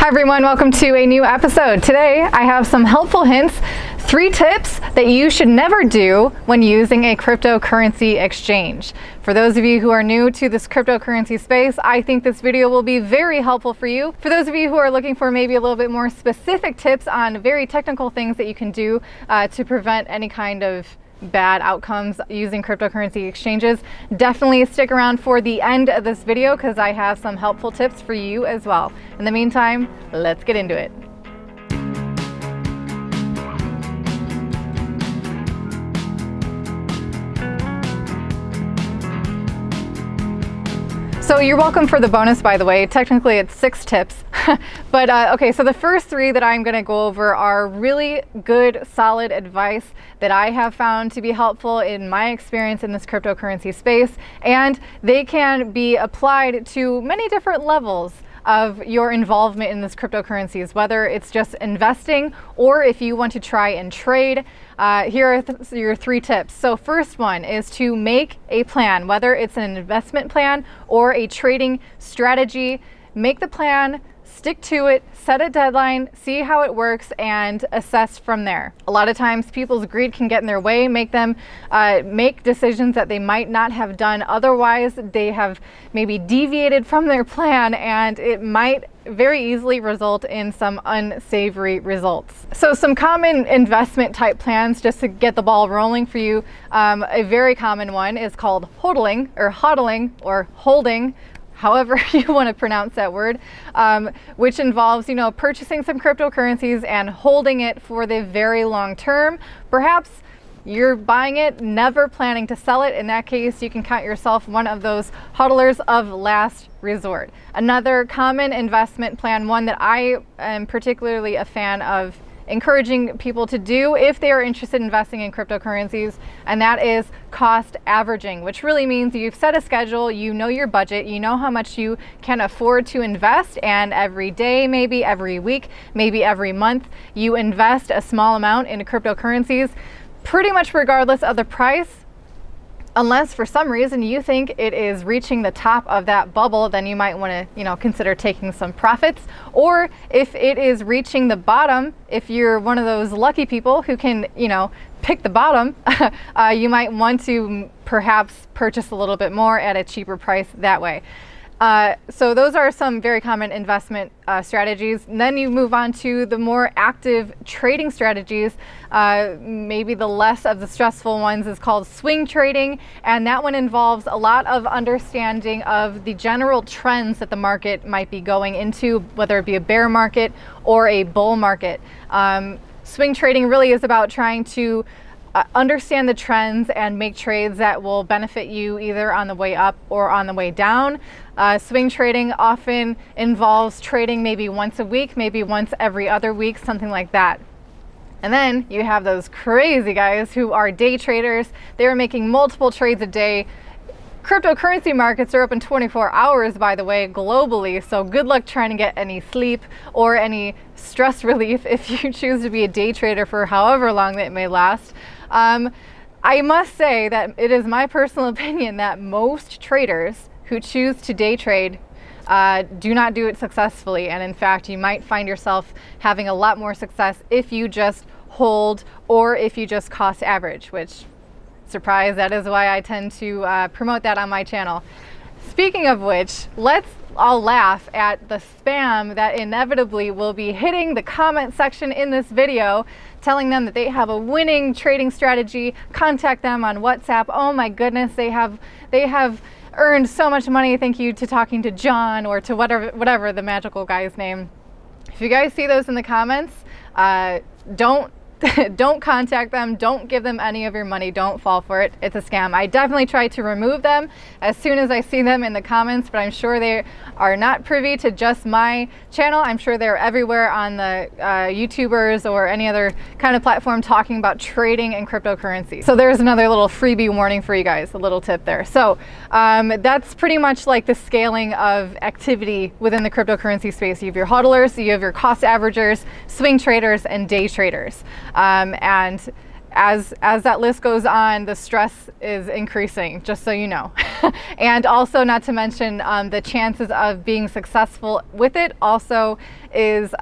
Hi everyone, welcome to a new episode. Today I have some helpful hints, 3 tips that you should never do when using a cryptocurrency exchange. For those of you who are new to this cryptocurrency space, I think this video will be very helpful for you. For those of you who are looking for maybe a little bit more specific tips on very technical things that you can do to prevent any kind of bad outcomes using cryptocurrency exchanges, definitely stick around for the end of this video because I have some helpful tips for you as well. In the meantime, let's get into it. So you're welcome for the bonus, by the way. Technically it's 6 tips, but okay, so the first 3 that I'm gonna go over are really good, solid advice that I have found to be helpful in my experience in this cryptocurrency space, and they can be applied to many different levels of your involvement in this cryptocurrencies, whether it's just investing or if you want to try and trade. Here are your 3 tips. So first one is to make a plan, whether it's an investment plan or a trading strategy. Make the plan, stick to it, set a deadline, see how it works, and assess from there. A lot of times people's greed can get in their way, make them make decisions that they might not have done otherwise. They have maybe deviated from their plan, and it might very easily result in some unsavory results. So some common investment type plans, just to get the ball rolling for you, a very common one is called Hotaling or holding, however you want to pronounce that word, which involves, purchasing some cryptocurrencies and holding it for the very long term. Perhaps you're buying it, never planning to sell it. In that case, you can count yourself one of those hodlers of last resort. Another common investment plan, one that I am particularly a fan of encouraging people to do if they are interested in investing in cryptocurrencies, and that is cost averaging, which really means you've set a schedule, you know your budget, you know how much you can afford to invest, and every day, maybe every week, maybe every month, you invest a small amount into cryptocurrencies, pretty much regardless of the price. Unless for some reason you think it is reaching the top of that bubble, then you might want to, consider taking some profits. Or if it is reaching the bottom, if you're one of those lucky people who can, pick the bottom, you might want to perhaps purchase a little bit more at a cheaper price that way. So those are some very common investment strategies. And then you move on to the more active trading strategies. Maybe the less of the stressful ones is called swing trading, and that one involves a lot of understanding of the general trends that the market might be going into, whether it be a bear market or a bull market. Swing trading really is about trying to understand the trends and make trades that will benefit you either on the way up or on the way down. Swing trading often involves trading maybe once a week, maybe once every other week, something like that. And then you have those crazy guys who are day traders. They're making multiple trades a day. Cryptocurrency markets are open 24 hours, by the way, globally, so good luck trying to get any sleep or any stress relief if you choose to be a day trader for however long that may last. I must say that it is my personal opinion that most traders who choose to day trade do not do it successfully, and in fact you might find yourself having a lot more success if you just hold or if you just cost average, which, surprise, that is why I tend to promote that on my channel. Speaking of which, let's all laugh at the spam that inevitably will be hitting the comment section in this video, telling them that they have a winning trading strategy. Contact them on WhatsApp. Oh my goodness, they have earned so much money. Thank you to talking to John or to whatever the magical guy's name. If you guys see those in the comments, don't contact them, don't give them any of your money, don't fall for it. It's a scam. I definitely try to remove them as soon as I see them in the comments, but I'm sure they are not privy to just my channel. I'm sure they're everywhere on the YouTubers or any other kind of platform talking about trading and cryptocurrency. So there's another little freebie warning for you guys, a little tip there. So that's pretty much like the scaling of activity within the cryptocurrency space. You have your hodlers, you have your cost averagers, swing traders, and day traders. And as that list goes on, the stress is increasing, just so you know. And also, not to mention, the chances of being successful with it also is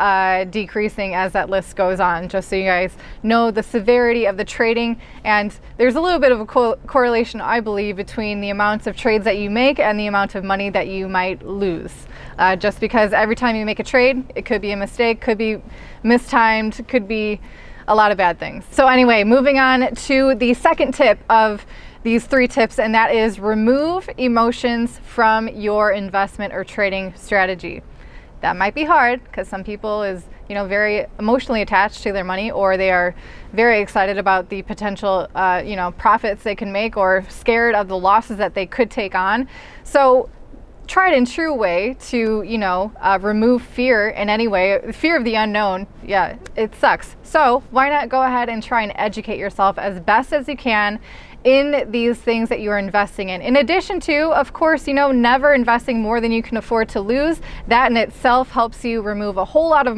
decreasing as that list goes on, just so you guys know the severity of the trading. And there's a little bit of a correlation, I believe, between the amounts of trades that you make and the amount of money that you might lose. Just because every time you make a trade, it could be a mistake, could be mistimed, could be a lot of bad things. So anyway, moving on to the second tip of these 3 tips, and that is remove emotions from your investment or trading strategy. That might be hard because some people is, very emotionally attached to their money, or they are very excited about the potential, profits they can make, or scared of the losses that they could take on. So tried and true way to, remove fear in any way, fear of the unknown. Yeah, it sucks. So why not go ahead and try and educate yourself as best as you can in these things that you are investing in addition to, of course, never investing more than you can afford to lose. That in itself helps you remove a whole lot of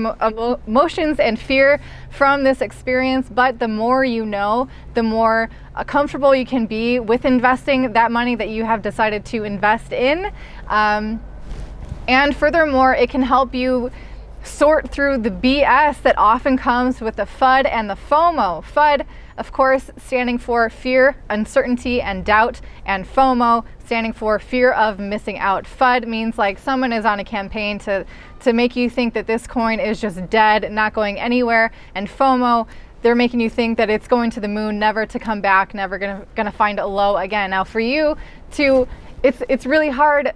emotions and fear from this experience. But the more you know, the more comfortable you can be with investing that money that you have decided to invest in. And furthermore, it can help you sort through the BS that often comes with the FUD and the FOMO. FUD, of course, standing for fear, uncertainty, and doubt, and FOMO standing for fear of missing out. FUD means like someone is on a campaign to make you think that this coin is just dead, not going anywhere, and FOMO, they're making you think that it's going to the moon, never to come back, never gonna find a low again. Now for you to, it's really hard.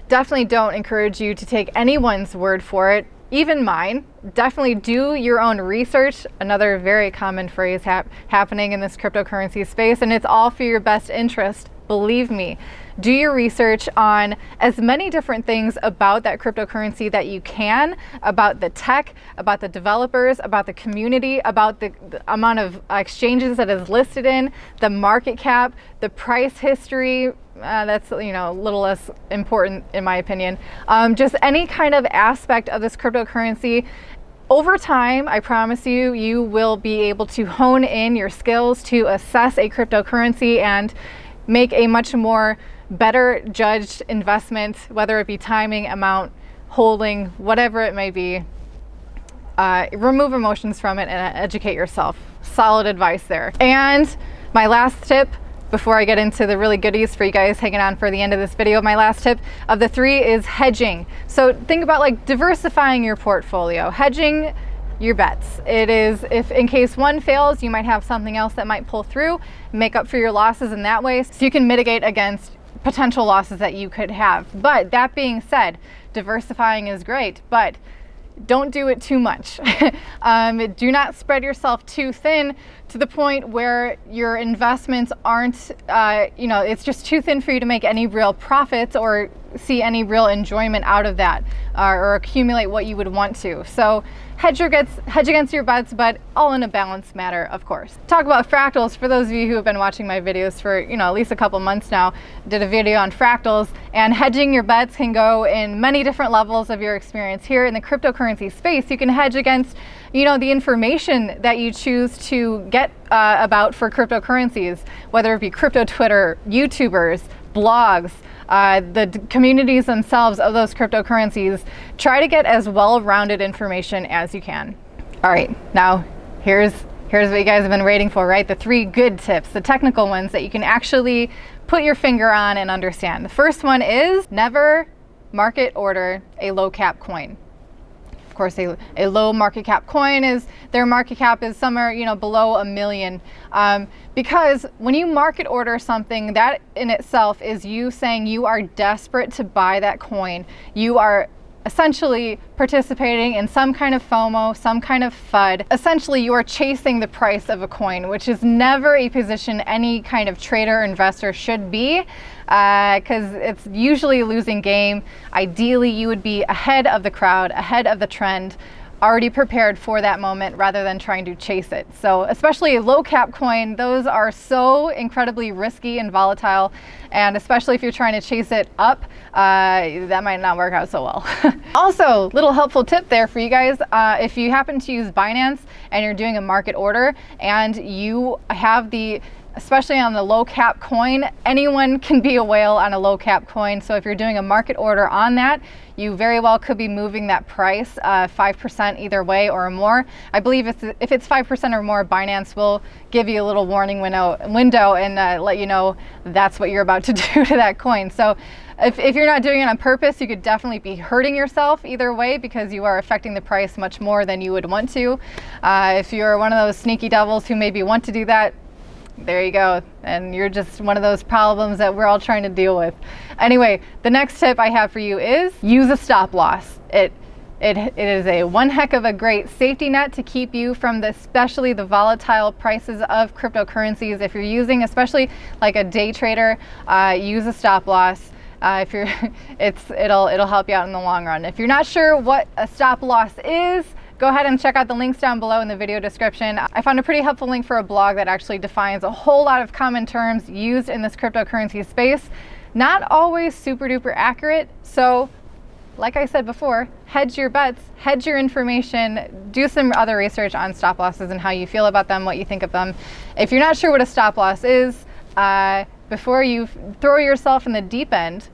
Definitely don't encourage you to take anyone's word for it, even mine. Definitely do your own research. Another very common phrase happening in this cryptocurrency space, and it's all for your best interest. Believe me, do your research on as many different things about that cryptocurrency that you can, about the tech, about the developers, about the community, about the amount of exchanges that is listed in, the market cap, the price history. That's a little less important in my opinion. Just any kind of aspect of this cryptocurrency. Over time, I promise you, you will be able to hone in your skills to assess a cryptocurrency and make a much more better judged investment, whether it be timing, amount, holding, whatever it may be. Remove emotions from it and educate yourself. Solid advice there. And my last tip, before I get into the really goodies for you guys hanging on for the end of this video, my last tip of the 3 is hedging. So think about like diversifying your portfolio, hedging your bets. It is, if in case one fails, you might have something else that might pull through, make up for your losses in that way, so you can mitigate against potential losses that you could have. But that being said, diversifying is great, but don't do it too much. Do not spread yourself too thin to the point where your investments aren't, it's just too thin for you to make any real profits or see any real enjoyment out of that, or accumulate what you would want to. So hedge against your bets, but all in a balanced manner, of course. Talk about fractals. For those of you who have been watching my videos for at least a couple months now, did a video on fractals, and hedging your bets can go in many different levels of your experience. Here in the cryptocurrency space, you can hedge against the information that you choose to get about for cryptocurrencies, whether it be crypto Twitter, YouTubers, blogs, the communities themselves of those cryptocurrencies. Try to get as well-rounded information as you can. All right, now here's what you guys have been waiting for, right? The 3 good tips, the technical ones that you can actually put your finger on and understand. The first one is never market order a low cap coin. Of course, a low market cap coin is, their market cap is somewhere, below $1 million. Because when you market order something, that in itself is you saying you are desperate to buy that coin. You are essentially participating in some kind of FOMO, some kind of FUD. Essentially, you are chasing the price of a coin, which is never a position any kind of trader or investor should be, because it's usually a losing game. Ideally, you would be ahead of the crowd, ahead of the trend, already prepared for that moment rather than trying to chase it. So especially a low cap coin, those are so incredibly risky and volatile, and especially if you're trying to chase it up, that might not work out so well. Also, little helpful tip there for you guys, if you happen to use Binance and you're doing a market order and you have especially on the low cap coin, anyone can be a whale on a low cap coin. So if you're doing a market order on that, you very well could be moving that price 5% either way or more. I believe if it's 5% or more, Binance will give you a little warning window and let you know that's what you're about to do to that coin. So if you're not doing it on purpose, you could definitely be hurting yourself either way, because you are affecting the price much more than you would want to. If you're one of those sneaky devils who maybe want to do that, there you go. And you're just one of those problems that we're all trying to deal with. Anyway, the next tip I have for you is use a stop loss. It is a one heck of a great safety net to keep you from especially the volatile prices of cryptocurrencies. If you're using, especially like a day trader, use a stop loss. It'll help you out in the long run. If you're not sure what a stop loss is, go ahead and check out the links down below in the video description. I found a pretty helpful link for a blog that actually defines a whole lot of common terms used in this cryptocurrency space. Not always super duper accurate, so like I said before, hedge your bets, hedge your information, do some other research on stop losses and how you feel about them, what you think of them. If you're not sure what a stop loss is, before you throw yourself in the deep end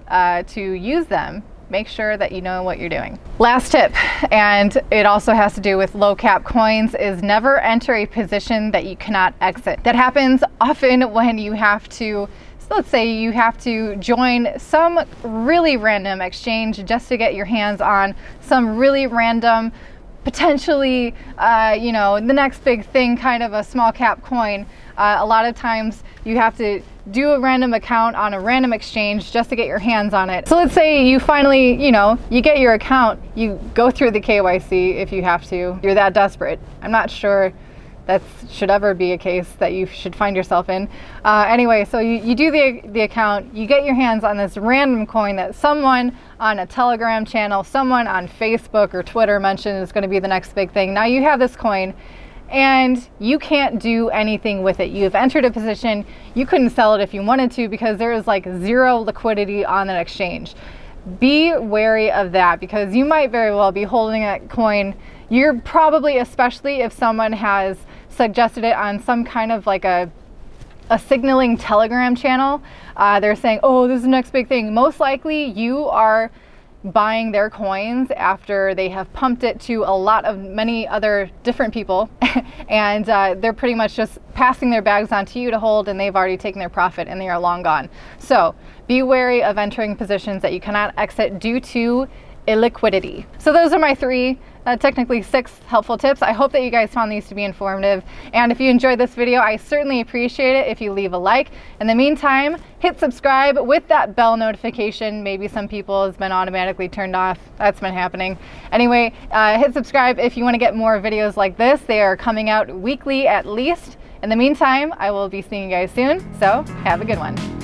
to use them, make sure that you know what you're doing. Last tip, and it also has to do with low cap coins, is never enter a position that you cannot exit. That happens often when you have to, so let's say you have to join some really random exchange just to get your hands on some really random, potentially, the next big thing, kind of a small cap coin. A lot of times you have to do a random account on a random exchange just to get your hands on it. So let's say you finally, you get your account, you go through the KYC if you have to. You're that desperate. I'm not sure that should ever be a case that you should find yourself in. Anyway, so you do the account, you get your hands on this random coin that someone on a Telegram channel, someone on Facebook or Twitter mentioned is going to be the next big thing. Now you have this coin and you can't do anything with it. You've entered a position, you couldn't sell it if you wanted to because there is like zero liquidity on that exchange. Be wary of that, because you might very well be holding that coin. You're probably, especially if someone has suggested it on some kind of like a signaling Telegram channel, they're saying, oh, this is the next big thing. Most likely you are buying their coins after they have pumped it to many other different people and they're pretty much just passing their bags on to you to hold, and they've already taken their profit and they are long gone. So be wary of entering positions that you cannot exit due to illiquidity. So those are my technically 6 helpful tips. I hope that you guys found these to be informative. And if you enjoyed this video, I certainly appreciate it if you leave a like. In the meantime, hit subscribe with that bell notification. Maybe some people has been automatically turned off. That's been happening. Anyway, hit subscribe if you want to get more videos like this. They are coming out weekly at least. In the meantime, I will be seeing you guys soon. So have a good one.